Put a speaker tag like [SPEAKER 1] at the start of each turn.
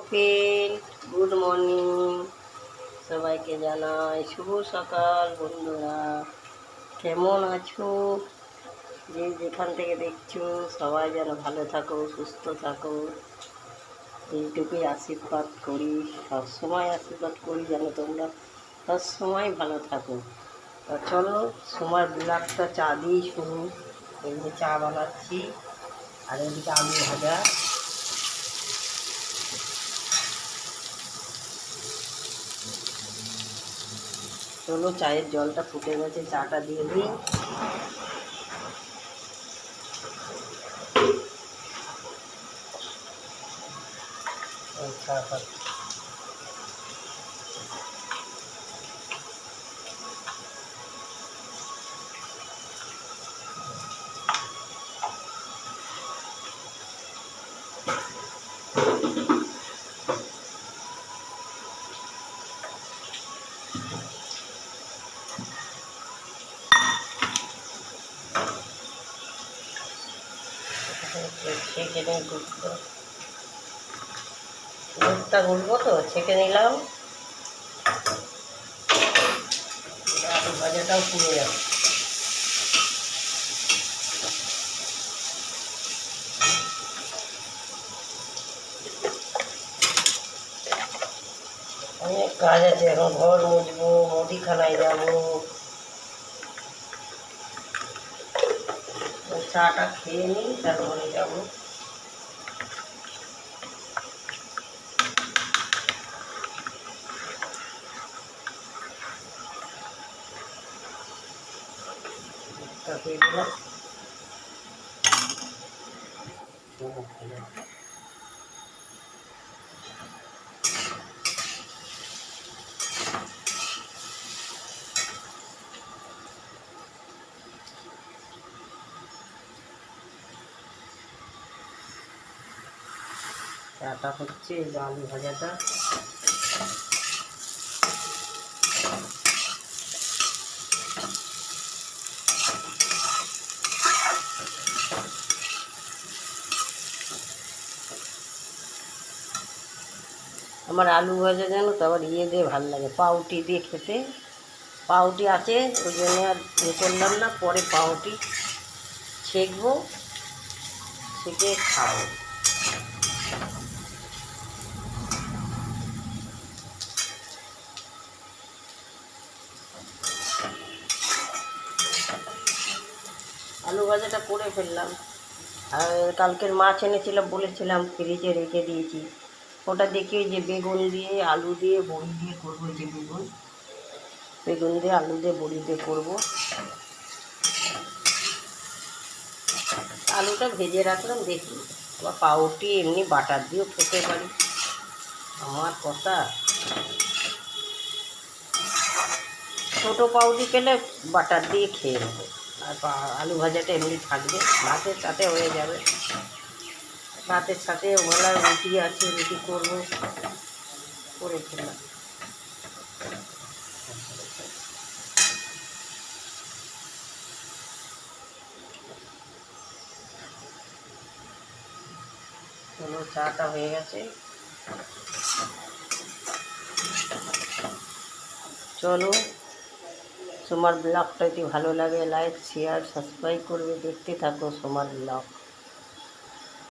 [SPEAKER 1] Friend, good morning. সবাইকে জানাই শুভ সকাল। বন্ধুরা কেমন আছো? যে যেখান থেকে দেখছো সবাই যেন ভালো থাকো, সুস্থ থাকো, এইটুকুই আশীর্বাদ করি। সবসময় আশীর্বাদ করি যেন তোমরা সবসময় ভালো থাকো। তা চলো সময় ব্লগটা চা দিয়েই শুরু। এদিকে চা বানাচ্ছি আর এদিকে আলু ভাজা। চলো চায়ের জলটা ফুটে গেছে, চাটা দিয়ে দিই। চা খাচ্ছি। ছেঁকে নিয়ে দুধটা গুলবো তো, ছেঁকে নিলাম। আলু ভাজাটাও পুড়ে যাবে। অনেক কাজ আছে, এখন ঘর মুছবো, মুদিখানায় যাবো। চাটা খেয়ে নিই, তারপরে যাবো। দিয়ে দিলাম। চাটা হচ্ছে, আলু ভাজাটা। আমার আলু ভাজা জানো তো আবার দিয়ে ভালো লাগে, পাউটি দিয়ে খেতে। পাউটি আছে ওই জন্য আর করলাম না, পরে পাউটি ছেঁকবো, ছেঁকে খাবো। আলু ভাজাটা করে ফেললাম। আর কালকের মাছ এনেছিলাম, বলেছিলাম ফ্রিজে রেখে দিয়েছি। ওটা দেখে যে বেগুন দিয়ে আলু দিয়ে বড়ি দিয়ে করবো, যে বেগুন দিয়ে আলু দিয়ে বড়ি দিয়ে করবো। আলুটা ভেজে রাখলাম, দেখি আবার পাউটি এমনি বাটার দিয়েও খেতে পারি। আমার কথা, ছোটো পাউটি পেলে বাটার দিয়ে খেয়ে নেবো, আর আলু ভাজাটা এমনি থাকবে, ভাতের সাথে হয়ে যাবে। ভাতের সাথে ওলা রুটি আছে, রুটি করবো, করে খেলাম। চলো চাটা হয়ে গেছে। চলো, তোমার ব্লগটা যদি ভালো লাগে লাইক শেয়ার সাবস্ক্রাইব করবে, দেখতে থাকো তোমার ব্লগ।